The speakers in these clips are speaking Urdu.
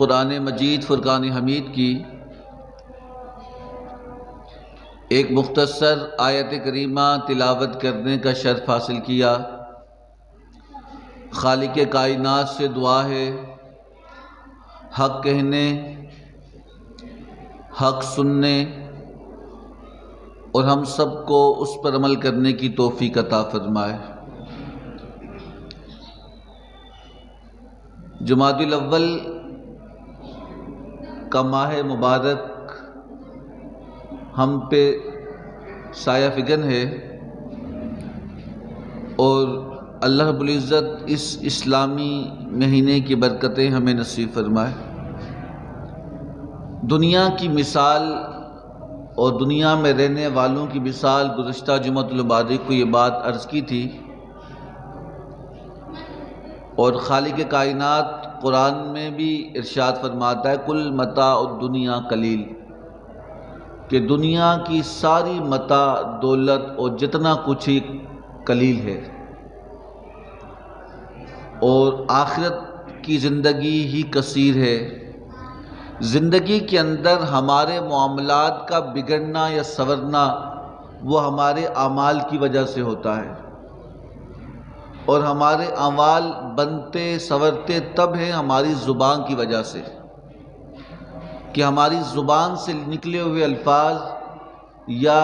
قرآن مجید فرقان حمید کی ایک مختصر آیت کریمہ تلاوت کرنے کا شرف حاصل کیا۔ خالق کائنات سے دعا ہے حق کہنے، حق سننے اور ہم سب کو اس پر عمل کرنے کی توفیق عطا فرمائے۔ جمادی الاول کا ماہ مبارک ہم پہ سایہ فگن ہے اور اللہ رب العزت اس اسلامی مہینے کی برکتیں ہمیں نصیب فرمائے۔ دنیا کی مثال اور دنیا میں رہنے والوں کی مثال گزشتہ جمعۃ المبارک کو یہ بات عرض کی تھی، اور خالق کائنات قرآن میں بھی ارشاد فرماتا ہے کل متاع الدنیا قلیل، کہ دنیا کی ساری متاع، دولت اور جتنا کچھ ہی قلیل ہے، اور آخرت کی زندگی ہی کثیر ہے۔ زندگی کے اندر ہمارے معاملات کا بگڑنا یا سنورنا وہ ہمارے اعمال کی وجہ سے ہوتا ہے، اور ہمارے اعمال بنتے سنورتے تب ہیں ہماری زبان کی وجہ سے، کہ ہماری زبان سے نکلے ہوئے الفاظ یا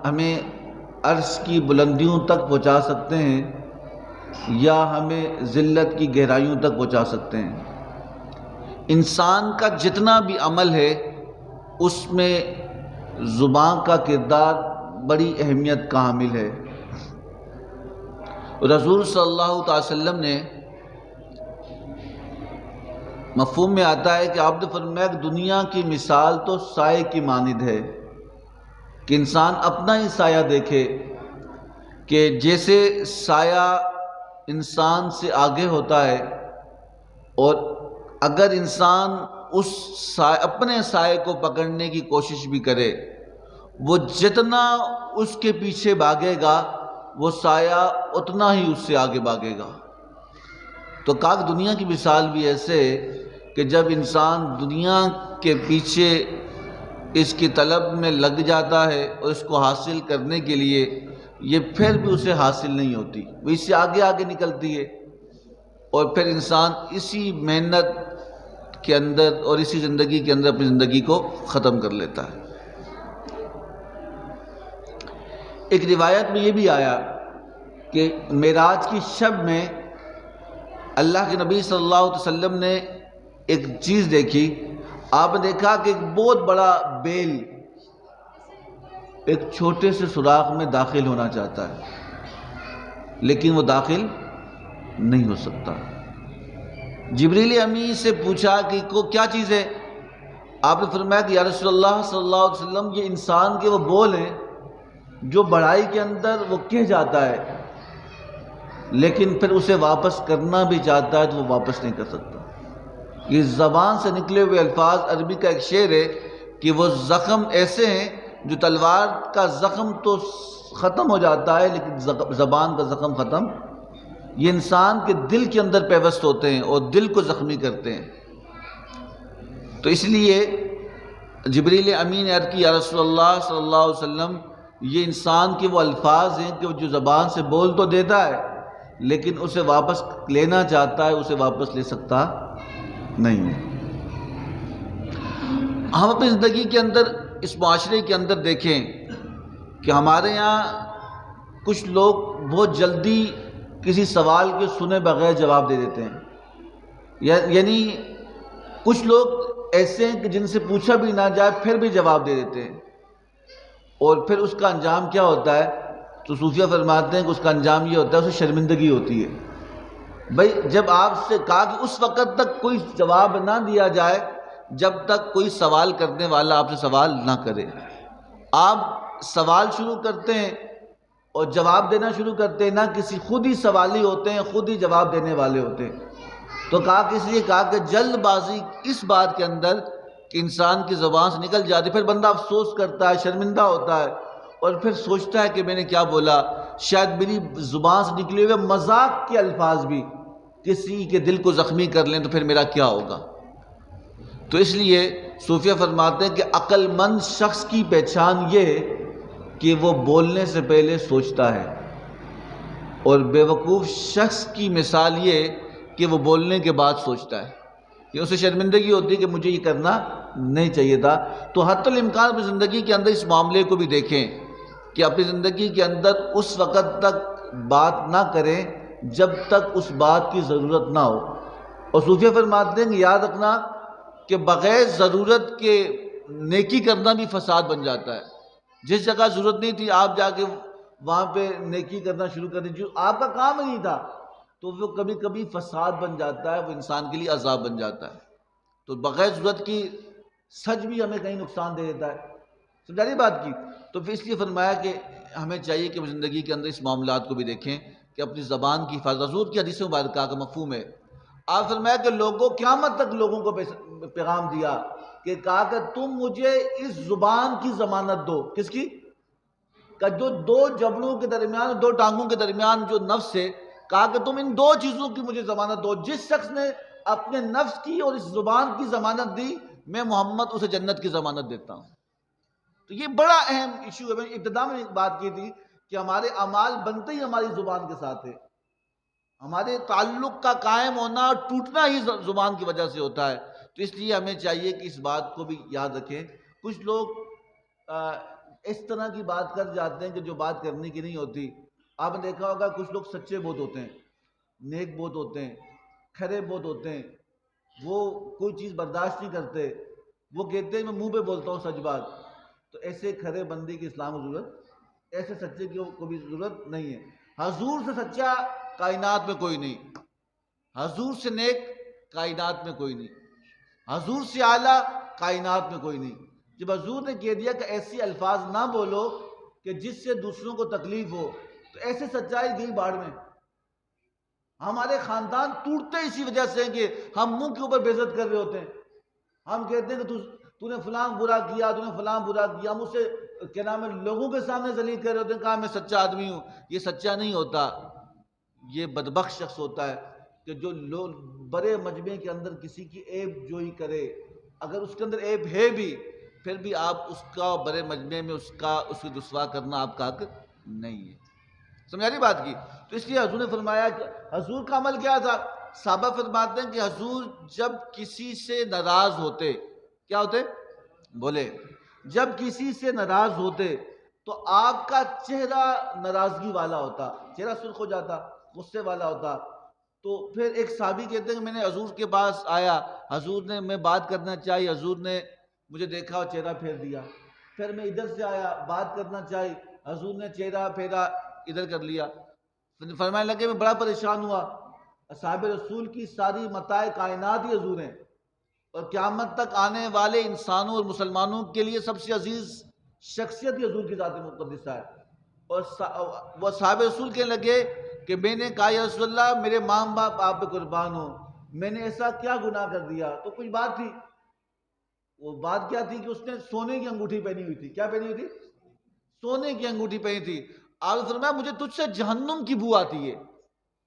ہمیں عرش کی بلندیوں تک پہنچا سکتے ہیں یا ہمیں ذلت کی گہرائیوں تک پہنچا سکتے ہیں۔ انسان کا جتنا بھی عمل ہے اس میں زبان کا کردار بڑی اہمیت کا حامل ہے۔ رسول صلی اللہ تعالی وسلم نے مفہوم میں آتا ہے کہ آپ نے فرمایا کہ دنیا کی مثال تو سائے کی مانند ہے، کہ انسان اپنا ہی سایہ دیکھے، کہ جیسے سایہ انسان سے آگے ہوتا ہے، اور اگر انسان اپنے سائے کو پکڑنے کی کوشش بھی کرے، وہ جتنا اس کے پیچھے بھاگے گا وہ سایہ اتنا ہی اس سے آگے بھاگے گا۔ تو کہا کہ دنیا کی مثال بھی ایسے کہ جب انسان دنیا کے پیچھے اس کی طلب میں لگ جاتا ہے اور اس کو حاصل کرنے کے لیے، یہ پھر بھی اسے حاصل نہیں ہوتی، وہ اس سے آگے آگے نکلتی ہے، اور پھر انسان اسی محنت کے اندر اور اسی زندگی کے اندر اپنی زندگی کو ختم کر لیتا ہے۔ ایک روایت میں یہ بھی آیا کہ معراج کی شب میں اللہ کے نبی صلی اللہ علیہ وسلم نے ایک چیز دیکھی۔ آپ نے دیکھا کہ ایک بہت بڑا بیل ایک چھوٹے سے سوراخ میں داخل ہونا چاہتا ہے، لیکن وہ داخل نہیں ہو سکتا۔ جبریل امین سے پوچھا کہ کیا چیز ہے؟ آپ نے فرمایا کہ یا رسول اللہ صلی اللہ علیہ وسلم، یہ انسان کے وہ بول ہیں جو بڑائی کے اندر وہ کہہ جاتا ہے، لیکن پھر اسے واپس کرنا بھی چاہتا ہے تو وہ واپس نہیں کر سکتا۔ یہ زبان سے نکلے ہوئے الفاظ، عربی کا ایک شعر ہے کہ وہ زخم ایسے ہیں جو تلوار کا زخم تو ختم ہو جاتا ہے لیکن زبان کا زخم ختم، یہ انسان کے دل کے اندر پیوست ہوتے ہیں اور دل کو زخمی کرتے ہیں۔ تو اس لیے جبریل امین نے عرض کی یا رسول اللہ صلی اللہ علیہ وسلم، یہ انسان کے وہ الفاظ ہیں کہ جو زبان سے بول تو دیتا ہے لیکن اسے واپس لینا چاہتا ہے، اسے واپس لے سکتا نہیں ہے۔ ہم اپنی زندگی کے اندر، اس معاشرے کے اندر دیکھیں کہ ہمارے یہاں کچھ لوگ بہت جلدی کسی سوال کے سنے بغیر جواب دے دیتے ہیں، یعنی کچھ لوگ ایسے ہیں کہ جن سے پوچھا بھی نہ جائے پھر بھی جواب دے دیتے ہیں، اور پھر اس کا انجام کیا ہوتا ہے؟ تو صوفیہ فرماتے ہیں کہ اس کا انجام یہ ہوتا ہے اسے شرمندگی ہوتی ہے۔ بھائی جب آپ سے کہا کہ اس وقت تک کوئی جواب نہ دیا جائے جب تک کوئی سوال کرنے والا آپ سے سوال نہ کرے، آپ سوال شروع کرتے ہیں اور جواب دینا شروع کرتے ہیں، نہ کسی خود ہی سوالی ہوتے ہیں، خود ہی جواب دینے والے ہوتے ہیں۔ تو کہا کہ اس لیے کہا کہ جلد بازی اس بات کے اندر کہ انسان کی زبان سے نکل جاتی، پھر بندہ افسوس کرتا ہے، شرمندہ ہوتا ہے، اور پھر سوچتا ہے کہ میں نے کیا بولا، شاید میری زبان سے نکلے ہوئے مذاق کے الفاظ بھی کسی کے دل کو زخمی کر لیں تو پھر میرا کیا ہوگا۔ تو اس لیے صوفیہ فرماتے ہیں کہ عقل مند شخص کی پہچان یہ کہ وہ بولنے سے پہلے سوچتا ہے، اور بیوقوف شخص کی مثال یہ کہ وہ بولنے کے بعد سوچتا ہے، کہ اسے شرمندگی ہوتی ہے کہ مجھے یہ کرنا نہیں چاہیے تھا۔ تو حتی الامکان اپنی زندگی کے اندر اس معاملے کو بھی دیکھیں کہ اپنی زندگی کے اندر اس وقت تک بات نہ کریں جب تک اس بات کی ضرورت نہ ہو۔ اور صوفیہ فرماتے ہیں کہ یاد رکھنا کہ بغیر ضرورت کے نیکی کرنا بھی فساد بن جاتا ہے۔ جس جگہ ضرورت نہیں تھی آپ جا کے وہاں پہ نیکی کرنا شروع کر دیں جو آپ کا کام ہی نہیں تھا، تو وہ کبھی کبھی فساد بن جاتا ہے، وہ انسان کے لیے عذاب بن جاتا ہے۔ تو بغیر ضرورت کی سچ بھی ہمیں کہیں نقصان دے دیتا ہے، سمجھا نہیں بات کی؟ تو پھر اس لیے فرمایا کہ ہمیں چاہیے کہ زندگی کے اندر اس معاملات کو بھی دیکھیں کہ اپنی زبان کی حفاظت۔ حضور کی حدیث مبارکہ کا مفہوم ہے، آپ فرمایا کہ لوگوں قیامت تک لوگوں کو پیغام دیا کہ کہا کہ تم مجھے اس زبان کی ضمانت دو۔ کس کی؟ کہ جو دو جبڑوں کے درمیان، دو ٹانگوں کے درمیان جو نفس ہے، کہا کہ تم ان دو چیزوں کی مجھے ضمانت دو۔ جس شخص نے اپنے نفس کی اور اس زبان کی ضمانت دی، میں محمد اسے جنت کی ضمانت دیتا ہوں۔ تو یہ بڑا اہم ایشو ہے۔ میں ابتدا میں بات کی تھی کہ ہمارے اعمال بنتے ہی ہماری زبان کے ساتھ ہے، ہمارے تعلق کا قائم ہونا اور ٹوٹنا ہی زبان کی وجہ سے ہوتا ہے۔ تو اس لیے ہمیں چاہیے کہ اس بات کو بھی یاد رکھیں۔ کچھ لوگ اس طرح کی بات کر جاتے ہیں کہ جو بات کرنے کی نہیں ہوتی۔ آپ نے دیکھا ہوگا کچھ لوگ سچے بہت ہوتے ہیں، نیک بہت ہوتے ہیں، کھرے بہت ہوتے ہیں، وہ کوئی چیز برداشت نہیں کرتے، وہ کہتے ہیں میں منہ پہ بولتا ہوں سچ بات۔ تو ایسے کھرے بندے کی اسلام کو ضرورت، ایسے سچے کی کو بھی ضرورت نہیں ہے۔ حضور سے سچا کائنات میں کوئی نہیں، حضور سے نیک کائنات میں کوئی نہیں، حضور سے اعلیٰ کائنات میں کوئی نہیں۔ جب حضور نے کہہ دیا کہ ایسی الفاظ نہ بولو کہ جس سے دوسروں کو تکلیف ہو، تو ایسے سچائی گئی باڑ میں۔ ہمارے خاندان ٹوٹتے اسی وجہ سے ہیں کہ ہم منہ کے اوپر بے عزت کر رہے ہوتے ہیں۔ ہم کہتے ہیں کہ تو نے فلاں برا کیا، تو نے فلاں برا کیا، ہم اسے کیا نام ہے لوگوں کے سامنے ذلیل کر رہے ہوتے ہیں، کہا میں سچا آدمی ہوں۔ یہ سچا نہیں ہوتا، یہ بدبخت شخص ہوتا ہے کہ جو بڑے مجمع کے اندر کسی کی عیب جوئی کرے، اگر اس کے اندر عیب ہے بھی، پھر بھی آپ اس کا بڑے مجمع میں اس کی رسوا کرنا آپ کا حق نہیں ہے۔ سمجھا رہی بات کی؟ تو اس لیے حضور نے فرمایا کہ حضور کا عمل کیا تھا؟ صحابہ فرماتے ہیں کہ حضور جب کسی سے ناراض ہوتے، کیا ہوتے؟ بولے، جب کسی سے ناراض ہوتے تو آپ کا چہرہ ناراضگی والا ہوتا، چہرہ سرخ ہو جاتا، غصے والا ہوتا۔ تو پھر ایک صحابی کہتے ہیں کہ میں نے حضور کے پاس آیا، حضور نے میں بات کرنا چاہی، حضور نے مجھے دیکھا اور چہرہ پھیر دیا۔ پھر میں ادھر سے آیا، بات کرنا چاہی، حضور نے چہرہ پھیرا ادھر کر لیا۔ فرمانے لگے میں بڑا پریشان ہوا، اصحاب رسول کی ساری متاع کائنات ہی حضور ہیں، اور قیامت تک آنے والے انسانوں اور مسلمانوں کے لیے سب سے عزیز شخصیت ہی حضور کی ذات مقدسہ ہے۔ اور وہ صحابہ رسول کہنے لگے کہ میں نے کہا یا رسول اللہ میرے ماں باپ آپ پہ قربان ہو، میں نے ایسا کیا گناہ کر دیا؟ تو کچھ بات تھی، وہ بات کیا تھی کہ اس نے سونے کی انگوٹھی پہنی ہوئی تھی۔ کیا پہنی ہوئی تھی؟ سونے کی انگوٹھی پہنی تھی۔ آپ نے فرمایا مجھے تجھ سے جہنم کی بو آتی ہے۔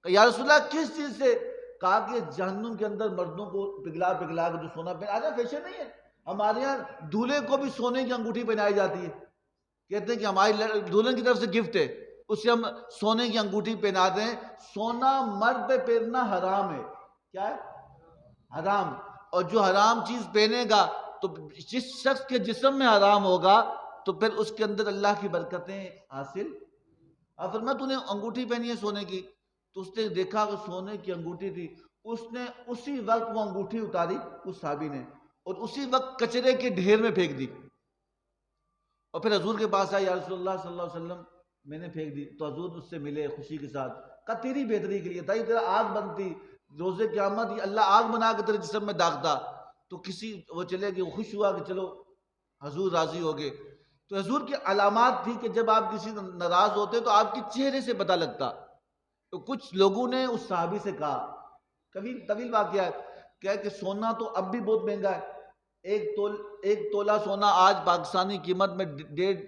کہ یا رسول اللہ کس چیز سے؟ کہا کہ جہنم کے اندر مردوں کو پگھلا پگھلا کے جو سونا پہنا، آج فیشن نہیں ہے، ہمارے یہاں دولہے کو بھی سونے کی انگوٹھی پہنائی جاتی ہے۔ کہتے ہیں کہ ہماری دلہن کی طرف سے گفٹ ہے، اسے ہم سونے کی انگوٹھی پہنا دیں۔ سونا مرد پہ پہننا حرام ہے۔ کیا ہے؟ حرام۔ اور جو حرام چیز پہنے گا تو جس شخص کے جسم میں حرام ہوگا تو پھر اس کے اندر اللہ کی برکتیں حاصل۔ اب فرمایا تو نے انگوٹھی پہنی ہے سونے کی، تو اس نے دیکھا کہ سونے کی انگوٹھی تھی، اس نے اسی وقت وہ انگوٹھی اتاری اس صحابی نے، اور اسی وقت کچرے کے ڈھیر میں پھینک دی۔ اور پھر حضور کے پاس آیا، یا رسول اللہ صلی اللہ علیہ وسلم میں نے پھینک دی۔ تو حضور اس سے ملے خوشی کے ساتھ، کہا تیری بہتری کے لیے تھا، یہ تیرا آگ بنتی، روز قیامت یہ اللہ آگ بنا کے تیرے جسم میں داغتا۔ تو کسی وہ چلے گئے، وہ خوش ہوا کہ چلو حضور راضی ہو گئے۔ تو حضور کی علامات تھی کہ جب آپ کسی ناراض ہوتے تو آپ کی چہرے سے پتہ لگتا۔ تو کچھ لوگوں نے اس صحابی سے کہا، کبھی طویل واقعہ ہے، کہا کہ سونا تو اب بھی بہت مہنگا ہے، ایک تولہ سونا آج پاکستانی قیمت میں 1.5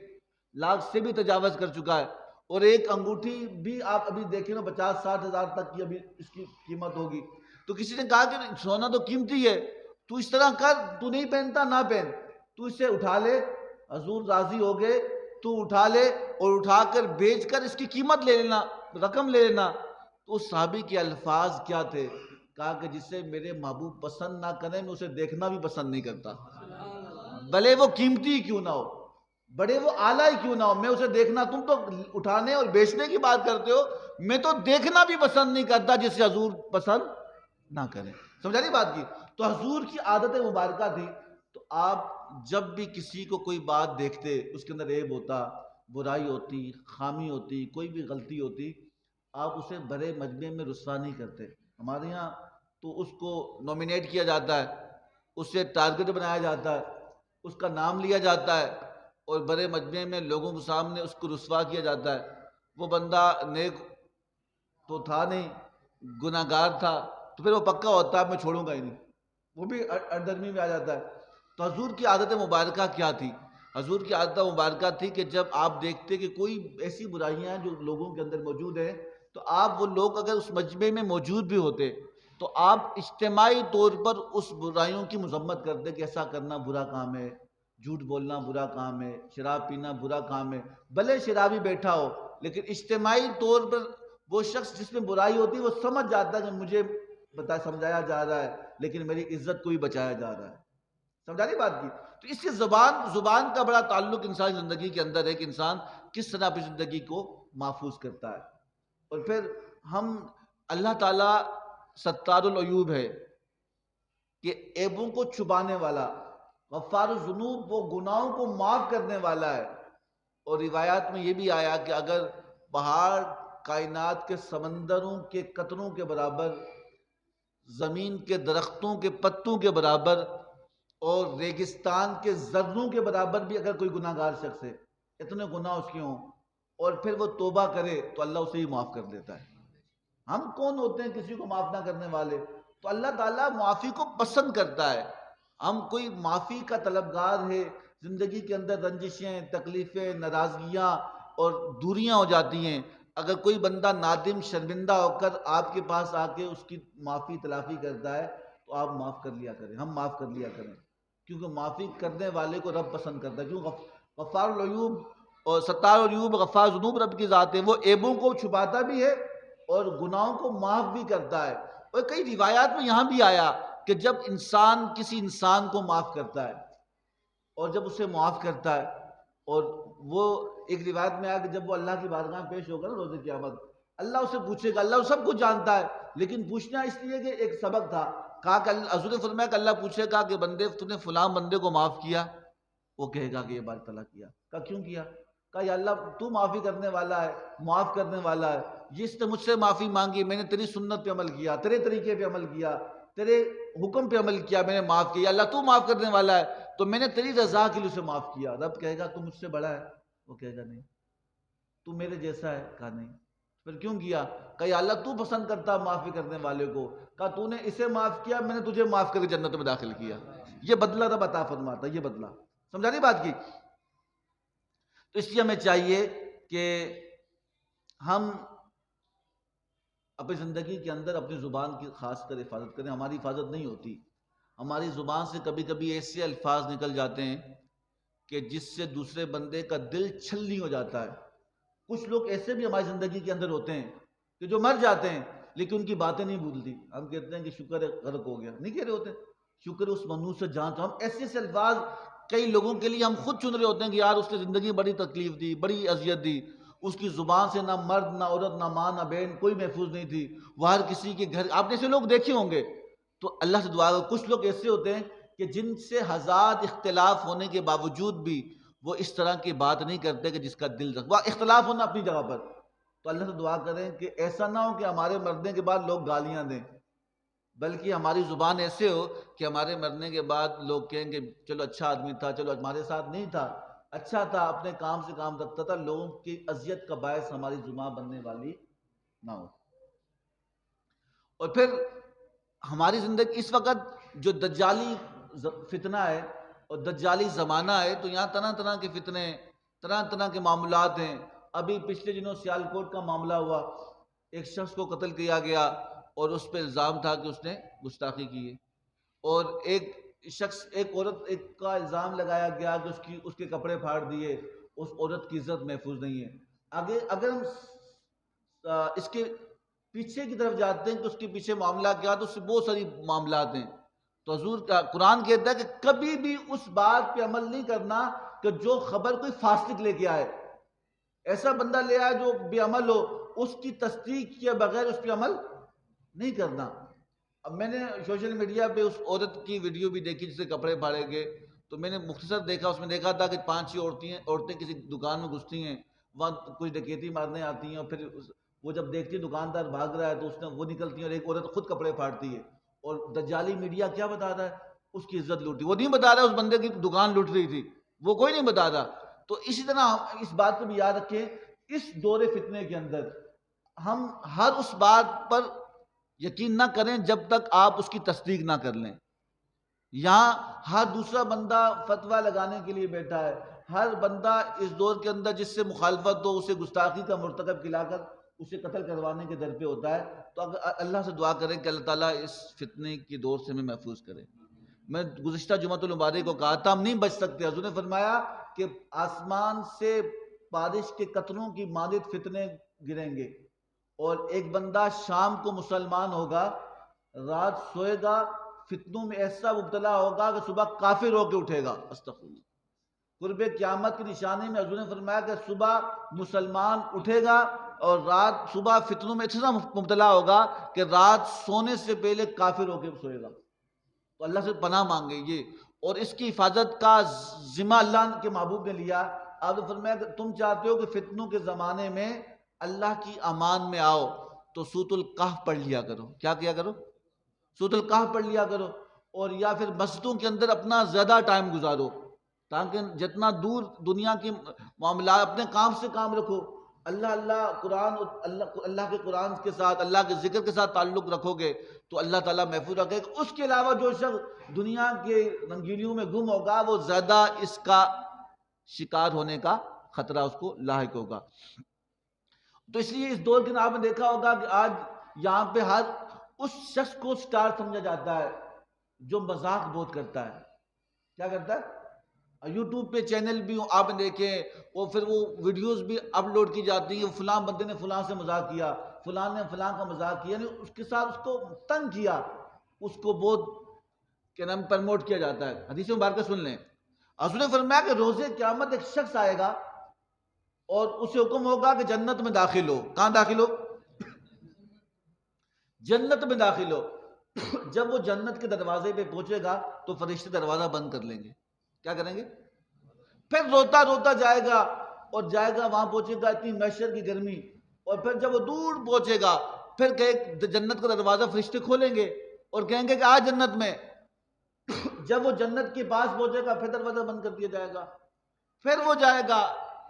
لاکھ سے بھی تجاوز کر چکا ہے، اور ایک انگوٹھی بھی آپ ابھی دیکھیں نا 50-60 ہزار تک کی ابھی اس کی قیمت ہوگی۔ تو کسی نے کہا کہ سونا تو قیمتی ہے، تو اس طرح کر، تو نہیں پہنتا نہ پہن، تو اسے اٹھا لے، حضور راضی ہو گئے، تو اٹھا لے اور اٹھا کر بیچ کر اس کی قیمت لے لینا، رقم لے لینا۔ تو اس صحابی کے الفاظ کیا تھے؟ کہا کہ جسے میرے محبوب پسند نہ کریں میں اسے دیکھنا بھی پسند نہیں کرتا، بھلے وہ قیمتی کیوں نہ ہو، بڑے وہ اعلیٰ ہی کیوں نہ ہو، میں اسے دیکھنا، تم تو اٹھانے اور بیچنے کی بات کرتے ہو، میں تو دیکھنا بھی پسند نہیں کرتا جسے حضور پسند نہ کریں۔ سمجھا نہیں بات کی؟ تو حضور کی عادت مبارکہ تھی، تو آپ جب بھی کسی کو کوئی بات دیکھتے اس کے اندر عیب ہوتا، برائی ہوتی، خامی ہوتی، کوئی بھی غلطی ہوتی، آپ اسے بڑے مجمع میں رسوا نہیں کرتے۔ ہمارے یہاں تو اس کو نومینیٹ کیا جاتا ہے، اسے ٹارگٹ بنایا جاتا ہے، اس کا نام لیا جاتا ہے اور بڑے مجمع میں لوگوں کے سامنے اس کو رسوا کیا جاتا ہے۔ وہ بندہ نیک تو تھا نہیں، گناہ گار تھا، تو پھر وہ پکا ہوتا ہے میں چھوڑوں گا ہی نہیں، وہ بھی اردرمی میں آ جاتا ہے۔ تو حضور کی عادت مبارکہ کیا تھی؟ حضور کی عادت مبارکہ تھی کہ جب آپ دیکھتے کہ کوئی ایسی برائیاں ہیں جو لوگوں کے اندر موجود ہیں، تو آپ وہ لوگ اگر اس مجمع میں موجود بھی ہوتے تو آپ اجتماعی طور پر اس برائیوں کی مذمت کرتے کہ ایسا کرنا برا کام ہے، جھوٹ بولنا برا کام ہے، شراب پینا برا کام ہے، بھلے شرابی بیٹھا ہو لیکن اجتماعی طور پر وہ شخص جس میں برائی ہوتی ہے وہ سمجھ جاتا ہے کہ مجھے سمجھایا جا رہا ہے لیکن میری عزت کو بھی بچایا جا رہا ہے۔ سمجھا نہیں بات کی؟ تو اس سے زبان کا بڑا تعلق انسانی زندگی کے اندر ہے کہ انسان کس طرح اپنی زندگی کو محفوظ کرتا ہے۔ اور پھر ہم اللہ تعالیٰ ستار العیوب ہے کہ عیبوں کو چھپانے والا، غفار الذنوب وہ گناہوں کو معاف کرنے والا ہے۔ اور روایات میں یہ بھی آیا کہ اگر پہاڑ کائنات کے سمندروں کے قطروں کے برابر، زمین کے درختوں کے پتوں کے برابر اور ریگستان کے ذروں کے برابر بھی اگر کوئی گناہ گار شخص ہے، اتنے گناہ اس کے ہوں اور پھر وہ توبہ کرے تو اللہ اسے ہی معاف کر دیتا ہے۔ ہم کون ہوتے ہیں کسی کو معاف نہ کرنے والے؟ تو اللہ تعالیٰ معافی کو پسند کرتا ہے۔ ہم کوئی معافی کا طلبگار ہے، زندگی کے اندر رنجشیں، تکلیفیں، ناراضگیاں اور دوریاں ہو جاتی ہیں، اگر کوئی بندہ نادم شرمندہ ہو کر آپ کے پاس آ کے اس کی معافی تلافی کرتا ہے تو آپ معاف کر لیا کریں، ہم معاف کر لیا کریں، کیونکہ معافی کرنے والے کو رب پسند کرتا ہے۔ کیوں؟ غفار العیوب اور ستار العیوب، غفار ذنوب رب کی ذات ہے، وہ عیبوں کو چھپاتا بھی ہے اور گناہوں کو معاف بھی کرتا ہے۔ اور کئی روایات میں یہاں بھی آیا کہ جب انسان کسی انسان کو معاف کرتا ہے اور جب اسے معاف کرتا ہے اور وہ ایک روایت میں آیا کہ جب وہ اللہ کی بارگاہ میں پیش ہوگا نا روز قیامت، اللہ اسے پوچھے گا، اللہ سب کچھ جانتا ہے لیکن پوچھنا اس لیے کہ ایک سبق تھا، کہا کہ حضور نے فرمایا کہ اللہ پوچھے گا کہ بندے تو نے فلاں بندے کو معاف کیا؟ وہ کہے گا کہ یہ بات تعالیٰ کیا۔ کہا کیوں کیا؟ کہا یا اللہ تو معافی کرنے والا ہے، معاف کرنے والا ہے، جس نے مجھ سے معافی مانگی میں نے تیری سنت پہ عمل کیا، تیرے طریقے پہ عمل کیا، تیرے حکم پہ عمل کیا، میں نے معاف کیا۔ اللہ تو معاف کرنے والا ہے تو میں نے تیری رضا کے لیے اسے معاف کیا۔ رب کہے گا تو مجھ سے بڑا ہے؟ وہ کہے گا نہیں۔ تو میرے جیسا ہے؟ کہا نہیں۔ پھر کیوں کیا؟ کہا یا اللہ تو پسند کرتا معافی کرنے والے کو۔ کہا تو نے اسے معاف کیا، میں نے تجھے معاف کر کے جنت میں داخل کیا۔ یہ بدلہ رب عطا فرماتا، یہ بدلہ۔ سمجھا نہیں بات کی؟ تو اس لیے ہمیں چاہیے کہ ہم اپنی زندگی کے اندر اپنی زبان کی خاص کر حفاظت کریں۔ ہماری حفاظت نہیں ہوتی، ہماری زبان سے کبھی کبھی ایسے الفاظ نکل جاتے ہیں کہ جس سے دوسرے بندے کا دل چھلنی ہو جاتا ہے۔ کچھ لوگ ایسے بھی ہماری زندگی کے اندر ہوتے ہیں کہ جو مر جاتے ہیں لیکن ان کی باتیں نہیں بھولتی۔ ہم کہتے ہیں کہ شکر ہے غرق ہو گیا، نہیں کہہ رہے ہوتے، شکر ہے اس منحوس سے جہاں تو۔ ہم ایسے ایسے الفاظ کئی لوگوں کے لیے ہم خود چن رہے ہوتے ہیں کہ یار اس نے زندگی میں بڑی تکلیف دی، بڑی اذیت دی، اس کی زبان سے نہ مرد نہ عورت نہ ماں نہ بہن کوئی محفوظ نہیں تھی، وہ ہر کسی کے گھر، آپ نے ایسے لوگ دیکھے ہوں گے۔ تو اللہ سے دعا کرو، کچھ لوگ ایسے ہوتے ہیں کہ جن سے ہزار اختلاف ہونے کے باوجود بھی وہ اس طرح کی بات نہیں کرتے کہ جس کا دل رکھ، وہ اختلاف ہونا اپنی جگہ پر۔ تو اللہ سے دعا کریں کہ ایسا نہ ہو کہ ہمارے مرنے کے بعد لوگ گالیاں دیں، بلکہ ہماری زبان ایسے ہو کہ ہمارے مرنے کے بعد لوگ کہیں کہ چلو اچھا آدمی تھا، چلو ہمارے ساتھ نہیں تھا، اچھا تھا، اپنے کام سے کام رکھتا تھا، لوگوں کی اذیت کا باعث ہماری زبان بننے والی نہ ہو۔ اور پھر ہماری زندگی اس وقت جو دجالی فتنہ ہے اور دجالی زمانہ ہے، تو یہاں طرح طرح کے فتنے، طرح طرح کے معاملات ہیں۔ ابھی پچھلے دنوں سیالکوٹ کا معاملہ ہوا، ایک شخص کو قتل کیا گیا اور اس پہ الزام تھا کہ اس نے گستاخی کی ہے۔ اور ایک شخص، ایک عورت ایک کا الزام لگایا گیا کہ اس کے کپڑے پھاڑ دیے، اس عورت کی عزت محفوظ نہیں ہے. آگے اگر ہم اس کے پیچھے کی طرف جاتے ہیں کہ اس کے پیچھے معاملہ کیا، تو اس سے بہت ساری معاملات ہیں. تو حضور کا قرآن کہتا ہے کہ کبھی بھی اس بات پہ عمل نہیں کرنا کہ جو خبر کوئی فاسق لے کے آئے. ایسا بندہ لے آئے جو بے عمل ہو، اس کی تصدیق کیے بغیر اس پہ عمل نہیں کرنا. اب میں نے سوشل میڈیا پہ اس عورت کی ویڈیو بھی دیکھی جس سے کپڑے پھاڑے گئے، تو میں نے مختصر دیکھا، اس میں دیکھا تھا کہ 5-6 عورتیں کسی دکان میں گھستی ہیں، وہاں کچھ ڈکیتی مارنے آتی ہیں، اور پھر وہ جب دیکھتی دکاندار بھاگ رہا ہے تو وہ نکلتی ہیں، اور ایک عورت خود کپڑے پھاڑتی ہے. اور دجالی میڈیا کیا بتا رہا ہے؟ اس کی عزت لوٹی. وہ نہیں بتا رہا اس بندے کی دکان لوٹ رہی تھی، وہ کوئی نہیں بتا رہا. تو اسی طرح ہم اس بات کو بھی یاد رکھیں، اس دور فتنے کے اندر ہم ہر اس بات پر یقین نہ کریں جب تک آپ اس کی تصدیق نہ کر لیں. یہاں ہر دوسرا بندہ فتویٰ لگانے کے لیے بیٹھا ہے. ہر بندہ اس دور کے اندر جس سے مخالفت ہو اسے گستاخی کا مرتکب کھلا کر اسے قتل کروانے کے در پہ ہوتا ہے. تو اگر اللہ سے دعا کریں کہ اللہ تعالیٰ اس فتنے کے دور سے ہمیں محفوظ کرے. میں گزشتہ جمعۃ المبارک کو کہا تھا ہم نہیں بچ سکتے. حضور نے فرمایا کہ آسمان سے بارش کے قطروں کی مانند فتنے گریں گے، اور ایک بندہ شام کو مسلمان ہوگا، رات سوئے گا، فتنوں میں ایسا مبتلا ہوگا کہ صبح کافر ہو کے اٹھے گا. استغفر اللہ. قرب قیامت کی نشانی میں حضور نے فرمایا کہ صبح مسلمان اٹھے گا اور رات صبح فتنوں میں اتنا مبتلا ہوگا کہ رات سونے سے پہلے کافر ہو کے سوئے گا. تو اللہ سے پناہ مانگے یہ، اور اس کی حفاظت کا ذمہ اللہ کے محبوب نے لیا. آپ نے فرمایا کہ تم چاہتے ہو کہ فتنوں کے زمانے میں اللہ کی امان میں آؤ تو سورۃ الکہف پڑھ لیا کرو. کیا کیا کرو؟ سورۃ الکہف پڑھ لیا کرو. اور یا پھر مسجدوں کے اندر اپنا زیادہ ٹائم گزارو، تاکہ جتنا دور دنیا کے معاملات، اپنے کام سے کام رکھو. اللہ قرآن، اللہ کے قرآن کے ساتھ، اللہ کے ذکر کے ساتھ تعلق رکھو گے تو اللہ تعالیٰ محفوظ رکھے گا. اس کے علاوہ جو شخص دنیا کے رنگینیوں میں گم ہوگا وہ زیادہ اس کا شکار ہونے کا خطرہ اس کو لاحق ہوگا. تو اس لیے اس دور کے اندر آپ نے دیکھا ہوگا کہ آج یہاں پہ ہر اس شخص کو سٹار سمجھا جاتا ہے جو مذاق بہت کرتا ہے. کیا کرتا ہے؟ یوٹیوب پہ چینل بھی آپ نے دیکھے، اور پھر وہ ویڈیوز بھی اپلوڈ کی جاتی ہیں، فلاں بندے نے فلاں سے مذاق کیا، فلاں نے فلاں کا مذاق کیا، یعنی اس کے ساتھ اس کو تنگ کیا، اس کو بہت کیا نام پرموٹ کیا جاتا ہے. حدیث مبارکہ سن لیں. حضور نے فرمایا کہ روز قیامت ایک شخص آئے گا اور اسے حکم ہوگا کہ جنت میں داخل ہو. کہاں داخل ہو؟ جنت میں داخل ہو. جب وہ جنت کے دروازے پہ پہنچے گا تو فرشتے دروازہ بند کر لیں گے. کیا کریں گے؟ پھر روتا روتا جائے گا، اور جائے گا وہاں پہنچے گا اتنی محشر کی گرمی، اور پھر جب وہ دور پہنچے گا پھر کہ جنت کا دروازہ فرشتے کھولیں گے اور کہیں گے کہ آ جنت میں. جب وہ جنت کے پاس پہنچے گا پھر دروازہ بند کر دیا جائے گا. پھر وہ جائے گا،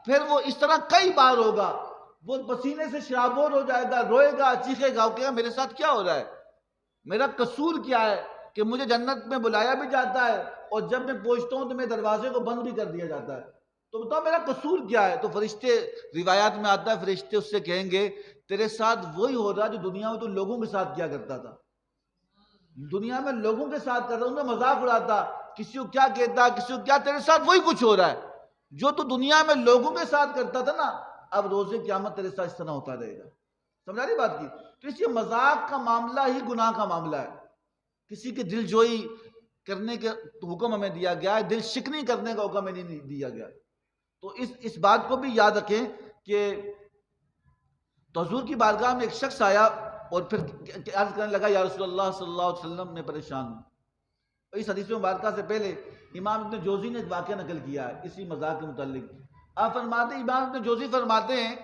پھر وہ اس طرح کئی بار ہوگا. وہ پسینے سے شرابور ہو جائے گا، روئے گا، چیخے گا، کہ میرے ساتھ کیا ہو رہا ہے، میرا قصور کیا ہے کہ مجھے جنت میں بلایا بھی جاتا ہے اور جب میں پہنچتا ہوں تو میرے دروازے کو بند بھی کر دیا جاتا ہے. تو بتاؤ میرا قصور کیا ہے؟ تو فرشتے، روایات میں آتا ہے فرشتے اس سے کہیں گے تیرے ساتھ وہی ہو رہا جو دنیا میں تو لوگوں کے ساتھ کیا کرتا تھا. دنیا میں لوگوں کے ساتھ کر رہا ہوں، میں مذاق اڑاتا، کسی کو کیا کہتا، کسی کو کیا، تیرے ساتھ وہی کچھ ہو رہا ہے جو تو دنیا میں لوگوں کے ساتھ کرتا تھا نا، اب روز قیامت تیرے ساتھ اس طرح ہوتا رہے گا. سمجھا رہی بات کی؟ تو اس لیے مذاق کا معاملہ ہی گناہ کا معاملہ ہے. کسی کے دل جوئی کرنے کے حکم ہمیں دیا گیا ہے، دل شکنی کرنے کا حکم ہمیں نہیں دیا گیا. تو اس بات کو بھی یاد رکھیں کہ تو حضور کی بارگاہ میں ایک شخص آیا اور پھر عرض کرنے لگا یا رسول اللہ صلی اللہ علیہ وسلم میں پریشان ہوں. اس حدیث مبارکہ سے پہلے امام ابن جوزی نے ایک واقعہ نقل کیا ہے اسی مذاق کے متعلق. آپ فرماتے ہیں، امام ابن جوزی فرماتے ہیں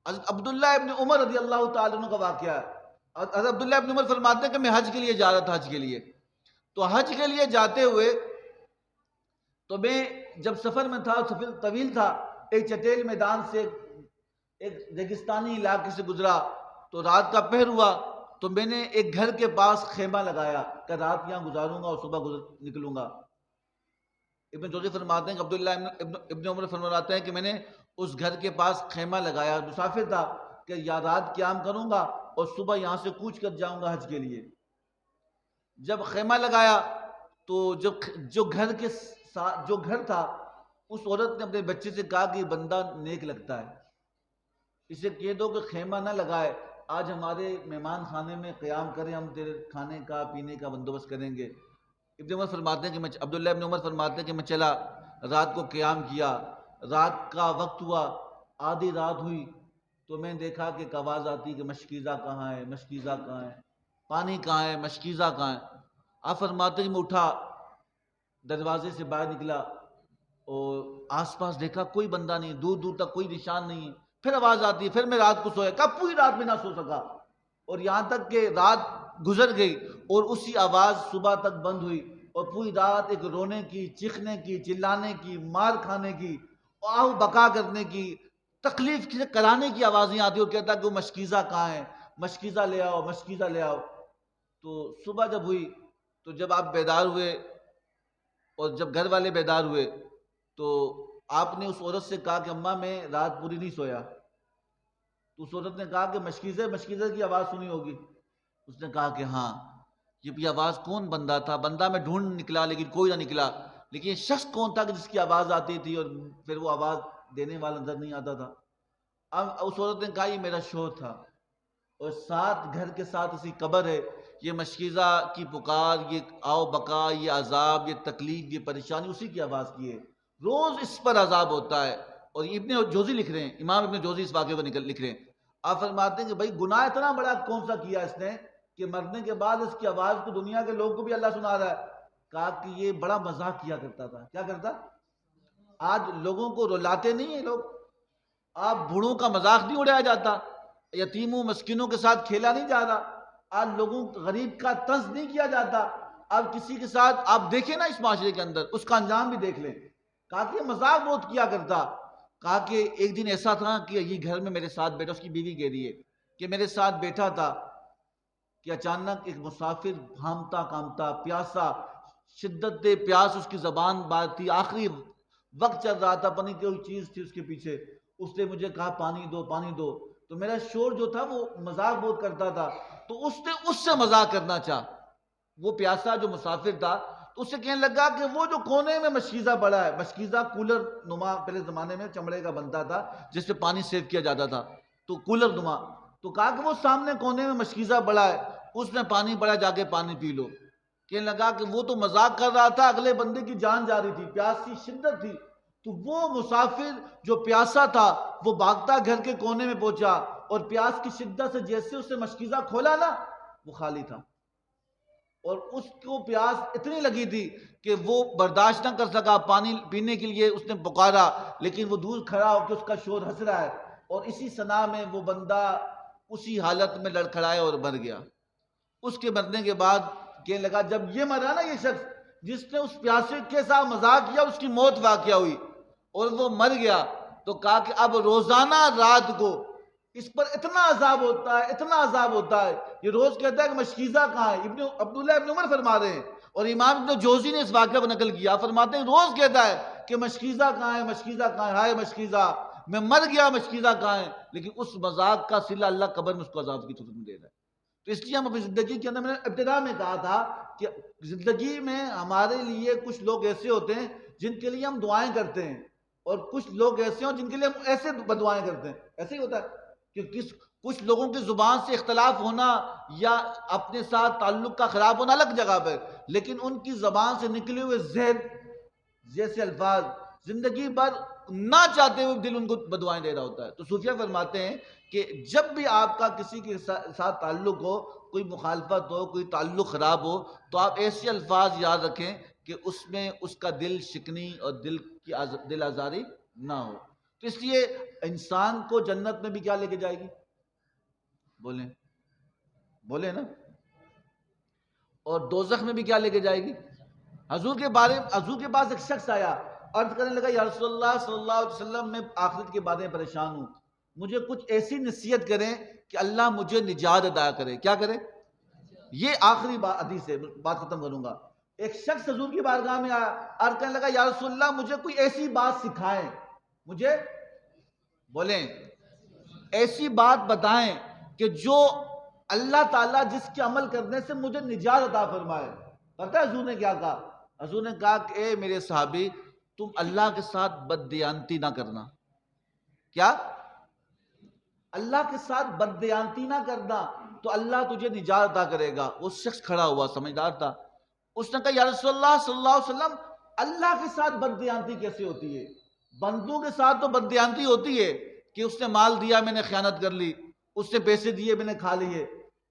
حضرت عبداللہ ابن عمر رضی اللہ تعالیٰ عنہ کا واقعہ ہے. حضرت عبداللہ ابن عمر فرماتے ہیں کہ میں حج کے لیے جا رہا تھا. حج کے لیے تو حج کے لیے جاتے ہوئے تو میں جب سفر میں تھا، سفر طویل تھا، ایک چٹیل میدان سے ایک ریگستانی علاقے سے گزرا تو رات کا پہر ہوا تو میں نے ایک گھر کے پاس خیمہ لگایا کہ رات یہاں گزاروں گا اور صبح نکلوں گا. ابن جوزی فرماتے ہیں کہ عبداللہ ابن عمر فرماتے ہیں کہ میں نے اس گھر کے پاس خیمہ لگایا، مسافر تھا، کہ یا رات قیام کروں گا اور صبح یہاں سے کوچ کر جاؤں گا حج کے لیے. جب خیمہ لگایا تو جو گھر تھا، اس عورت نے اپنے بچے سے کہا کہ یہ بندہ نیک لگتا ہے، اسے کہہ دو کہ خیمہ نہ لگائے، آج ہمارے مہمان خانے میں قیام کریں، ہم تیرے کھانے کا پینے کا بندوبست کریں گے۔ عبداللہ ابن عمر فرماتے ہیں کہ میں چلا، رات کو قیام کیا، رات کا وقت ہوا، آدھی رات ہوئی تو میں دیکھا کہ ایک آواز آتی کہ مشکیزہ کہاں ہے، مشکیزہ کہاں ہے، پانی کہاں ہے، مشکیزہ کہاں ہے۔ آپ فرماتے ہیں میں اٹھا، دروازے سے باہر نکلا اور آس پاس دیکھا کوئی بندہ نہیں، دور دور تک کوئی نشان نہیں ہے۔ پھر آواز آتی ہے، پھر میں رات کو سویا، کب پوری رات میں نہ سو سکا، اور یہاں تک کہ رات گزر گئی اور اسی آواز صبح تک بند ہوئی، اور پوری رات ایک رونے کی، چیخنے کی، چلانے کی، مار کھانے کی، آہ بکا کرنے کی، تکلیف کرانے کی آوازیں آتی، اور کہتا کہ وہ مشکیزہ کہاں ہے، مشکیزہ لے آؤ، مشکیزہ لے آؤ۔ تو صبح جب ہوئی تو جب آپ بیدار ہوئے اور جب گھر والے بیدار ہوئے تو آپ نے اس عورت سے کہا کہ اماں میں رات پوری نہیں سویا۔ تو اس عورت نے کہا کہ مشکیزہ کی آواز سنی ہوگی۔ اس نے کہا کہ ہاں، یہ آواز کون بندہ تھا؟ بندہ میں ڈھونڈ نکلا لیکن کوئی نہ نکلا، لیکن یہ شخص کون تھا کہ جس کی آواز آتی تھی اور پھر وہ آواز دینے والا نظر نہیں آتا تھا؟ اب اس عورت نے کہا یہ میرا شوہر تھا، اور ساتھ گھر کے ساتھ اسی قبر ہے، یہ مشکیزہ کی پکار، یہ آؤ بکا، یہ عذاب، یہ تکلیف، یہ پریشانی اسی کی آواز کی ہے، روز اس پر عذاب ہوتا ہے۔ اور ابن جوزی لکھ رہے ہیں، امام ابن جوزی اس واقعے کو لکھ رہے ہیں، آپ فرماتے ہیں کہ بھائی گناہ اتنا بڑا کون سا کیا اس نے کہ مرنے کے بعد اس کی آواز کو دنیا کے لوگ کو بھی اللہ سنا رہا ہے۔ کہا کہ یہ بڑا مذاق کیا کرتا تھا۔ کیا کرتا؟ آج لوگوں کو رلاتے نہیں ہیں لوگ، آپ بوڑھوں کا مذاق نہیں اڑایا جاتا، یتیموں مسکینوں کے ساتھ کھیلا نہیں جا رہا، آج لوگوں غریب کا طنز نہیں کیا جاتا۔ اب کسی کے ساتھ آپ دیکھیں نا اس معاشرے کے اندر، اس کا انجام بھی دیکھ لیں۔ کہا کہ مذاق بہت کیا کرتا۔ کہا کہ ایک دن ایسا تھا کہ یہ گھر میں میرے ساتھ بیٹھا، اس کی بیوی کہہ رہی ہے کہ میرے ساتھ بیٹھا تھا کہ اچانک ایک مسافر بھامتا کامتا پیاسا، شدت پیاس اس کی زبان بات تھی، آخری وقت چل رہا تھا، پانی کوئی چیز تھی اس کے پیچھے، اس نے مجھے کہا پانی دو پانی دو۔ تو میرا شور جو تھا وہ مذاق بہت کرتا تھا، تو اس نے اس سے مذاق کرنا چاہا، وہ پیاسا جو مسافر تھا، تو اس سے کہنے لگا کہ وہ جو کونے میں مشکیزہ بڑا ہے، مشکیزہ کولر نما پہلے زمانے میں چمڑے کا بنتا تھا جس سے پانی سیو کیا جاتا تھا، تو کولر نما، تو کہا کہ وہ سامنے کونے میں مشکیزہ بڑا ہے، اس میں پانی بڑا، جا کے پانی پی لو۔ کہنے لگا کہ وہ تو مذاق کر رہا تھا، اگلے بندے کی جان جا رہی تھی، پیاس کی شدت تھی، تو وہ مسافر جو پیاسا تھا وہ بھاگتا گھر کے کونے میں پہنچا، اور پیاس کی شدت سے جیسے اس نے مشکیزہ کھولا نا، وہ خالی تھا، اور اس کو پیاس اتنی لگی تھی کہ وہ برداشت نہ کر سکا، پانی پینے کے لیے اس نے پکارا، لیکن وہ دور کھڑا ہو کے اس کا شور ہنس رہا ہے، اور اسی ثنا میں وہ بندہ اسی حالت میں لڑکھڑائے اور مر گیا۔ اس کے مرنے کے بعد کہنے لگا جب یہ مرا نا، یہ شخص جس نے اس پیاسے کے ساتھ مذاق کیا، اس کی موت واقع ہوئی اور وہ مر گیا، تو کہا کہ اب روزانہ رات کو اس پر اتنا عذاب ہوتا ہے، اتنا عذاب ہوتا ہے، یہ روز کہتا ہے کہ مشکیزہ کہاں ہے۔ عبداللہ ابن عمر فرما رہے ہیں، اور امام ابن جوزی نے اس واقعہ کو نقل کیا، فرماتے ہیں روز کہتا ہے کہ مشکیزہ کہاں ہے، مشکیزہ کہاں ہے، ہائے مشکیزہ میں مر گیا، مشکیزہ کہاں ہے، لیکن اس مذاق کا صلہ اللہ قبر میں اس کو عذاب کی صورت میں دے رہا ہے۔ تو اس لیے ہم اپنی زندگی کے اندر، میں نے ابتدا میں کہا تھا کہ زندگی میں ہمارے لیے کچھ لوگ ایسے ہوتے ہیں جن کے لیے ہم دعائیں کرتے ہیں، اور کچھ لوگ ایسے ہیں جن کے لیے ہم ایسے بدعائیں کرتے ہیں۔ ایسے ہی ہوتا ہے کہ کچھ لوگوں کی زبان سے اختلاف ہونا یا اپنے ساتھ تعلق کا خراب ہونا الگ جگہ پر، لیکن ان کی زبان سے نکلے ہوئے زہر جیسے الفاظ زندگی بھر نہ چاہتے ہوئے دل ان کو بدعائیں دے رہا ہوتا ہے۔ تو صوفیہ فرماتے ہیں کہ جب بھی آپ کا کسی کے ساتھ تعلق ہو، کوئی مخالفت ہو، کوئی تعلق خراب ہو، تو آپ ایسے الفاظ یاد رکھیں کہ اس میں اس کا دل شکنی اور دل آزاری نہ ہو۔ تو اس لیے انسان کو جنت میں بھی کیا لے کے جائے گی؟ بولیں نا، اور دوزخ میں بھی کیا لے کے جائے گی؟ حضور کے پاس ایک شخص آیا، عرض کرنے لگا یا رسول اللہ صلی اللہ علیہ وسلم، میں آخرت کے بارے میں پریشان ہوں، مجھے کچھ ایسی نصیحت کریں کہ اللہ مجھے نجات عطا کرے۔ کیا کرے؟ یہ آخری حدیث ہے، بات ختم کروں گا۔ ایک شخص حضور کی بارگاہ میں آیا، عرض کرنے لگا یا رسول اللہ مجھے کوئی ایسی بات سکھائیں، مجھے ایسی بات بتائیں کہ جو اللہ تعالیٰ جس کے عمل کرنے سے مجھے نجات عطا فرمائے. پتہ ہے حضور نے کیا کہا؟ حضور نے کہا کہ اے میرے صحابی، تم اللہ کے ساتھ بددیانتی نہ کرنا. کیا؟ اللہ کے ساتھ بددیانتی نہ کرنا تو اللہ تجھے نجات عطا کرے گا. وہ شخص کھڑا ہوا، سمجھدار تھا، اس نے کہا یا رسول اللہ صلی اللہ علیہ وسلم، اللہ کے ساتھ بددیانتی کیسے ہوتی ہے؟ بندوں کے ساتھ تو بددیانتی ہوتی ہے کہ اس نے مال دیا میں نے خیانت کر لی، اس نے پیسے دیے میں نے کھا لیے،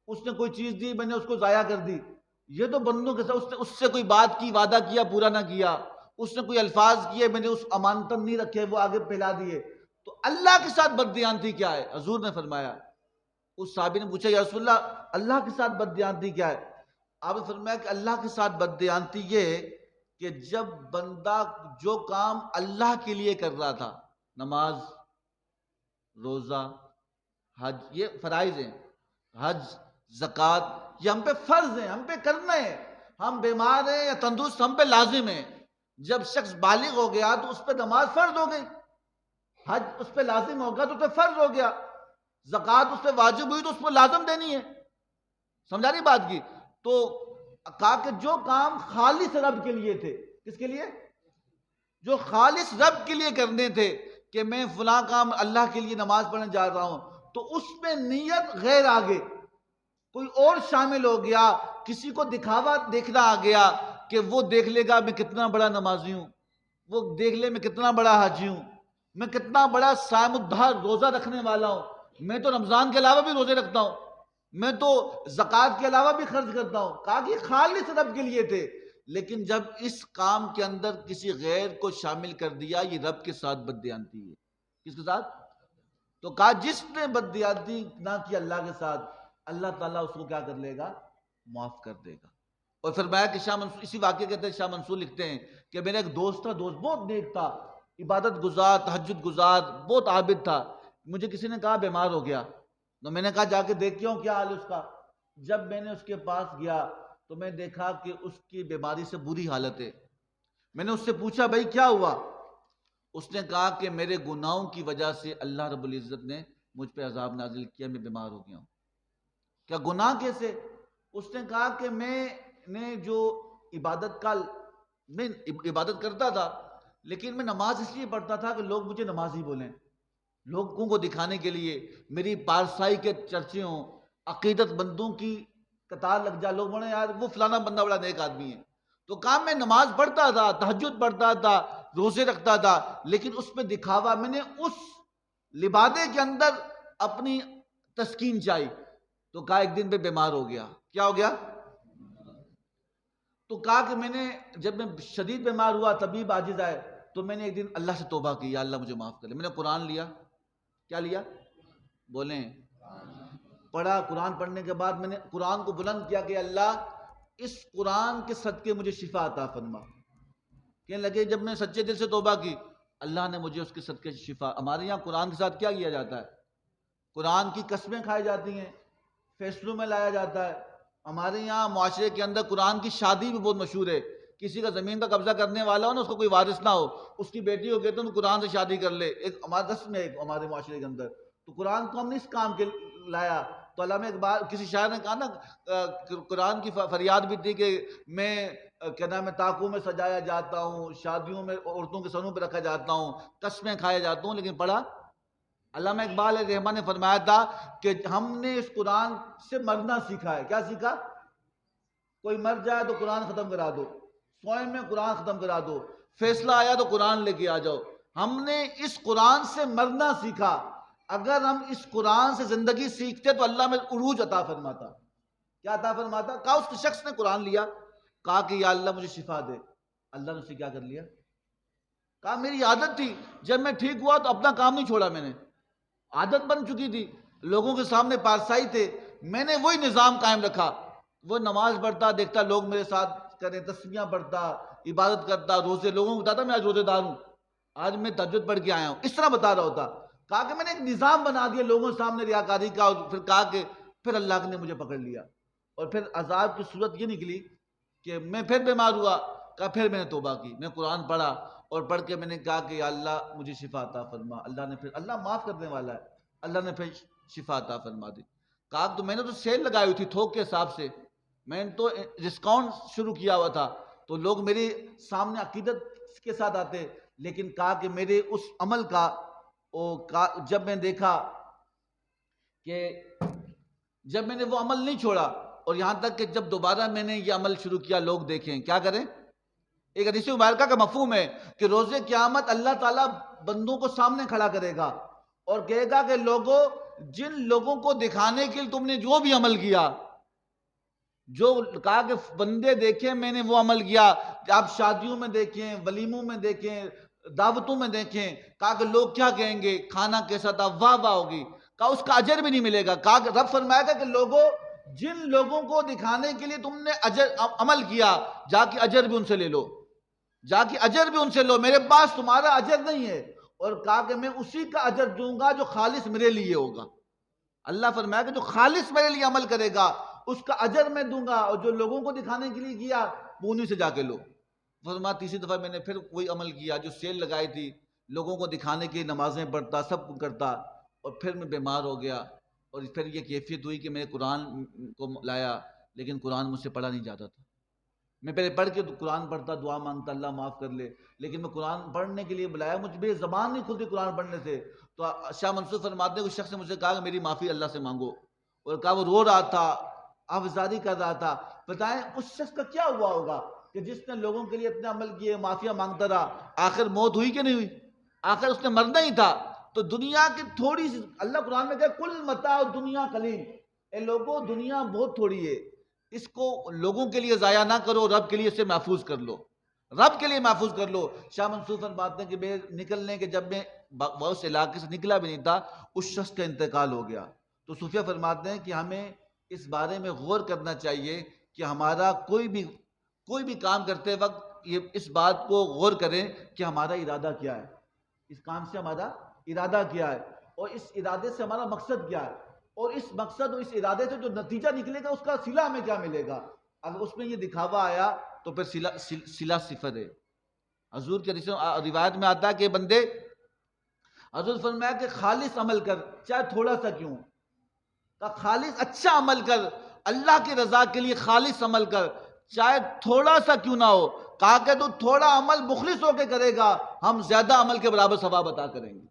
اس نے کوئی چیز دی میں نے اس کو ضائع کر دی. یہ تو بندوں کے ساتھ. اس سے کوئی بات کی، وعدہ کیا، پورا نہ کیا، اس نے کوئی الفاظ کیے میں نے اس امانتن نہیں رکھے، وہ آگے پھیلا دیے. تو اللہ کے ساتھ بددیانتی کیا ہے؟ حضور نے فرمایا، اس صحابی نے پوچھا یا رسول اللہ اللہ کے ساتھ بددیانتی کیا ہے؟ آپ نے فرمایا کہ اللہ کے ساتھ بددیانتی یہ ہے کہ جب بندہ جو کام اللہ کے لیے کر رہا تھا، نماز، روزہ، حج، یہ فرائض ہیں، حج، زکوٰۃ، یہ ہم پہ فرض ہیں، ہم پہ کرنا ہے. ہم بیمار ہیں یا تندرست، ہم پہ لازم ہے. جب شخص بالغ ہو گیا تو اس پہ نماز فرض ہو گئی، حج اس پہ لازم ہوگا تو اس پہ فرض ہو گیا، زکوٰۃ اس پہ واجب ہوئی تو اس پہ لازم دینی ہے. سمجھا نہیں بات کی؟ تو کہا کہ جو کام خالص رب کے لیے تھے، کس کے لیے؟ جو خالص رب کے لیے کرنے تھے، کہ میں فلاں کام اللہ کے لیے نماز پڑھنے جا رہا ہوں، تو اس میں نیت غیر آگے کوئی اور شامل ہو گیا، کسی کو دکھاوا دیکھنا آ گیا کہ وہ دیکھ لے گا میں کتنا بڑا نمازی ہوں، وہ دیکھ لے میں کتنا بڑا حاجی ہوں، میں کتنا بڑا صائم الدہر روزہ رکھنے والا ہوں، میں تو رمضان کے علاوہ بھی روزے رکھتا ہوں، میں تو زکوٰۃ کے علاوہ بھی خرچ کرتا ہوں. کہا کہ خالص رب کے لیے تھے، لیکن جب اس کام کے اندر کسی غیر کو شامل کر دیا، یہ رب کے ساتھ بددیانتی ہے. کس کے ساتھ؟ تو کہا جس نے بددیانتی نہ کی اللہ کے ساتھ، اللہ تعالیٰ اس کو کیا کر لے گا؟ معاف کر دے گا. اور فرمایا کہ شاہ منصور، اسی واقعے کے تحت شاہ منصور لکھتے ہیں کہ میرا ایک دوست تھا، دوست بہت نیک تھا، عبادت گزار، تہجد گزار، بہت عابد تھا. مجھے کسی نے کہا بیمار ہو گیا، تو میں نے کہا جا کے دیکھ کے آؤں کیا حال ہے اس کا. جب میں نے اس کے پاس گیا تو میں دیکھا کہ اس کی بیماری سے بری حالت ہے. میں نے اس سے پوچھا بھائی کیا ہوا؟ اس نے کہا کہ میرے گناہوں کی وجہ سے اللہ رب العزت نے مجھ پہ عذاب نازل کیا، میں بیمار ہو گیا ہوں. کیا گناہ کیسے؟ اس نے کہا کہ میں نے جو میں عبادت کرتا تھا، لیکن میں نماز اس لیے پڑھتا تھا کہ لوگ مجھے نمازی بولیں، لوگوں کو دکھانے کے لیے میری پارسائی کے چرچے ہوں، عقیدت بندوں کی قطار لگ جا، لوگ بولیں یار وہ فلانا بندہ بڑا نیک آدمی ہے. تو کہا میں نماز پڑھتا تھا، تہجد پڑھتا تھا، روزے رکھتا تھا، لیکن اس پہ دکھاوا، میں نے اس لبادے کے اندر اپنی تسکین چاہی. تو کہا ایک دن پہ بیمار ہو گیا. کیا ہو گیا؟ تو کہا کہ میں نے جب میں شدید بیمار ہوا، طبیب عاجز آئے، تو میں نے ایک دن اللہ سے توبہ کی، یا اللہ مجھے معاف کر لے. میں نے قرآن لیا. کیا لیا؟ بولیں. پڑھا. قرآن پڑھنے کے بعد میں نے قرآن کو بلند کیا کہ اللہ اس قرآن کے صدقے مجھے شفا عطا فرما. کہنے لگے جب میں سچے دل سے توبہ کی، اللہ نے مجھے اس کے صدقے شفا. ہمارے یہاں قرآن کے ساتھ کیا کیا جاتا ہے؟ قرآن کی قسمیں کھائی جاتی ہیں، فیصلوں میں لایا جاتا ہے. ہمارے یہاں معاشرے کے اندر قرآن کی شادی بھی بہت مشہور ہے. کسی کا زمین کا قبضہ کرنے والا ہو نا، اس کو کوئی وارث نہ ہو، اس کی بیٹی کو کہتے ہیں قرآن سے شادی کر لے. ایک ہمارا رسم ہے ہمارے معاشرے کے اندر. تو قرآن کو ہم نے اس کام کے لایا. تو علامہ اقبال کسی شاعر نے کہا نا، قرآن کی فریاد بھی تھی کہ میں کیا نام ہے طاقوں میں سجایا جاتا ہوں، شادیوں میں عورتوں کے سروں پہ رکھا جاتا ہوں، قسمیں کھایا جاتا ہوں. لیکن پڑھا علامہ اقبال رحمٰن نے فرمایا تھا کہ ہم نے اس قرآن سے مرنا سیکھا ہے. کیا سیکھا؟ کوئی مر جائے تو قرآن ختم کرا دو، سوئے میں قرآن ختم کرا دو، فیصلہ آیا تو قرآن لے کے آ جاؤ. ہم نے اس قرآن سے مرنا سیکھا. اگر ہم اس قرآن سے زندگی سیکھتے تو اللہ میں عروج عطا فرماتا. کیا عطا فرماتا؟ کہا اس شخص نے قرآن لیا، کہا کہ یا اللہ مجھے شفا دے. اللہ نے اسے کیا کر لیا؟ کہا میری عادت تھی، جب میں ٹھیک ہوا تو اپنا کام نہیں چھوڑا، میں نے عادت بن چکی تھی، لوگوں کے سامنے پارسائی تھے، میں نے وہی نظام قائم رکھا. وہ نماز پڑھتا، دیکھتا لوگ میرے ساتھ کریں، تسبیحاں پڑھتا، عبادت کرتا، روزے، لوگوں کو بتاتا میں آج روزے دار ہوں، آج میں تہجد پڑھ کے آیا ہوں، اس طرح بتا رہا ہوتا. کہا کہ میں نے ایک نظام بنا دیا لوگوں سامنے ریاکاری کا. اور پھر کہا کہ پھر اللہ نے مجھے پکڑ لیا، اور پھر عذاب کی صورت یہ نکلی کہ میں پھر بیمار ہوا. کہا پھر میں نے توبہ کی، میں قرآن پڑھا، اور پڑھ کے میں نے کہا کہ یا اللہ مجھے شفا عطا فرما. اللہ نے پھر، اللہ معاف کرنے والا ہے، اللہ نے پھر شفا عطا فرما دی. کہا تو میں نے تو سیل لگائی ہوئی تھی تھوک کے حساب سے، میں نے تو ڈسکاؤنٹ شروع کیا ہوا تھا، تو لوگ میرے سامنے عقیدت کے ساتھ آتے، لیکن کہا کہ میرے اس عمل کا جب میں دیکھا کہ جب میں نے وہ عمل نہیں چھوڑا، اور یہاں تک کہ جب دوبارہ میں نے یہ عمل شروع کیا، لوگ دیکھیں کیا کریں. ایک حدیث مبارکہ کا مفہوم ہے کہ روز قیامت اللہ تعالیٰ بندوں کو سامنے کھڑا کرے گا اور کہے گا کہ لوگوں، جن لوگوں کو دکھانے کے لیے تم نے جو بھی عمل کیا، جو کہا کہ بندے دیکھیں میں نے وہ عمل کیا، آپ شادیوں میں دیکھیں، ولیموں میں دیکھیں، دعوتوں میں دیکھیں، کہا کہ لوگ کیا کہیں گے، کھانا کیسا تھا، واہ واہ ہوگی، کہا اس کا اجر بھی نہیں ملے گا. کہا کہ رب فرمائے گا کہ لوگوں، جن لوگوں کو دکھانے کے لیے تم نے عمل کیا، جا کے اجر بھی ان سے لے لو، جا کے اجر بھی ان سے لو، میرے پاس تمہارا اجر نہیں ہے. اور کہا کہ میں اسی کا اجر دوں گا جو خالص میرے لیے ہوگا. اللہ فرمایا کہ جو خالص میرے لیے عمل کرے گا اس کا اجر میں دوں گا، اور جو لوگوں کو دکھانے کے لیے کیا وہ انہیں سے جا کے لو. فرمایا تیسری دفعہ میں نے پھر وہی عمل کیا جو سیل لگائی تھی، لوگوں کو دکھانے کی نمازیں پڑھتا، سب کچھ کرتا، اور پھر میں بیمار ہو گیا، اور پھر یہ کیفیت ہوئی کہ میں قرآن کو لایا، لیکن قرآن مجھ سے پڑھا نہیں جاتا تھا. میں پہلے پڑھ کے قرآن پڑھتا، دعا مانگتا اللہ معاف کر لے، لیکن میں قرآن پڑھنے کے لیے بلایا، مجھ پہ زبان نہیں کھلتی قرآن پڑھنے سے. تو شاہ منصور فرماتے ہیں اس شخص نے مجھ سے کہا کہ میری معافی اللہ سے مانگو، اور کہا وہ رو رہا تھا، آوازاری کر رہا تھا. بتائیں اس شخص کا کیا ہوا ہوگا کہ جس نے لوگوں کے لیے اتنے عمل کیے، معافیاں مانگتا رہا، آخر موت ہوئی کہ نہیں ہوئی؟ آخر اس نے مرنا ہی تھا. تو دنیا کی تھوڑی سی، اللہ قرآن میں کہا کل متاع دنیا قلیل، اے لوگوں دنیا بہت تھوڑی ہے، اس کو لوگوں کے لیے ضائع نہ کرو، رب کے لیے اسے محفوظ کر لو، رب کے لیے محفوظ کر لو. شاہ منصور فرماتے ہیں کہ میں نکلنے کے، جب میں اس علاقے سے نکلا بھی نہیں تھا، اس شخص کا انتقال ہو گیا. تو صوفیہ فرماتے ہیں کہ ہمیں اس بارے میں غور کرنا چاہیے کہ ہمارا کوئی بھی کام کرتے وقت یہ اس بات کو غور کریں کہ ہمارا ارادہ کیا ہے، اس کام سے ہمارا ارادہ کیا ہے، اور اس ارادے سے ہمارا مقصد کیا ہے، اور اس مقصد اور اس ارادے سے جو نتیجہ نکلے گا اس کا صلہ ہمیں کیا ملے گا. اگر اس میں یہ دکھاوا آیا تو پھر صلہ صفر ہے. حضور کے روایت میں آتا ہے کہ بندے، حضور فرمایا کہ خالص عمل کر، چاہے تھوڑا سا کیوں، کہ خالص اچھا عمل کر، اللہ کی رضا کے لیے خالص عمل کر، چاہے تھوڑا سا کیوں نہ ہو. کہا کہ تو تھوڑا عمل مخلص ہو کے کرے گا، ہم زیادہ عمل کے برابر ثواب عطا کریں گے،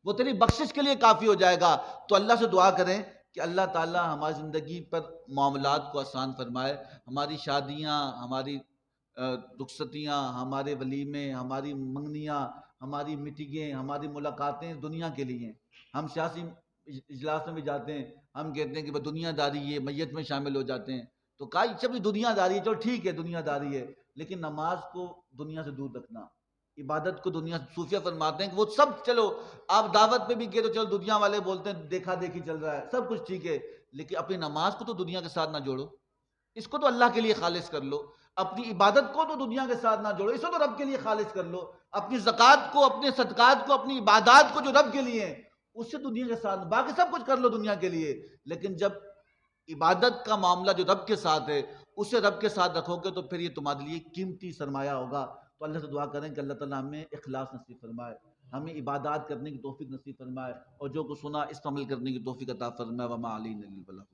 وہ تیری بخشش کے لیے کافی ہو جائے گا. تو اللہ سے دعا کریں کہ اللہ تعالیٰ ہماری زندگی پر معاملات کو آسان فرمائے، ہماری شادیاں، ہماری رخصتیاں، ہمارے ولیمے، ہماری منگنیاں، ہماری میٹنگیں، ہماری ملاقاتیں دنیا کے لیے ہیں. ہم سیاسی اجلاس میں بھی جاتے ہیں، ہم کہتے ہیں کہ دنیا داری ہے، میت میں شامل ہو جاتے ہیں. تو کہا جب یہ دنیا داری ہے، چلو ٹھیک ہے دنیا داری ہے، لیکن نماز کو دنیا سے دور رکھنا، عبادت کو دنیا. صوفیہ فرماتے ہیں کہ وہ سب، چلو آپ دعوت میں بھی گئے تو چلو دنیا والے بولتے ہیں دیکھا دیکھی چل رہا ہے، سب کچھ ٹھیک ہے، لیکن اپنی نماز کو تو دنیا کے ساتھ نہ جوڑو، اس کو تو اللہ کے لیے خالص کر لو. اپنی عبادت کو تو دنیا کے ساتھ نہ جوڑو، اس کو تو رب کے لیے خالص کر لو. اپنی زکوٰۃ کو، اپنے صدقات کو، اپنی عبادات کو جو رب کے لیے ہیں اس سے دنیا کے ساتھ، باقی سب کچھ کر لو دنیا کے لیے، لیکن جب عبادت کا معاملہ جو رب کے ساتھ ہے اسے رب کے ساتھ رکھو گے تو پھر یہ تمہارے لیے قیمتی سرمایہ ہوگا. تو اللہ سے دعا کریں کہ اللہ تعالیٰ ہمیں اخلاص نصیب فرمائے، ہمیں عبادات کرنے کی توفیق نصیب فرمائے، اور جو کچھ سنا اس پر عمل کرنے کی توفیق عطا فرمائے. وما علینا الا البلاغ.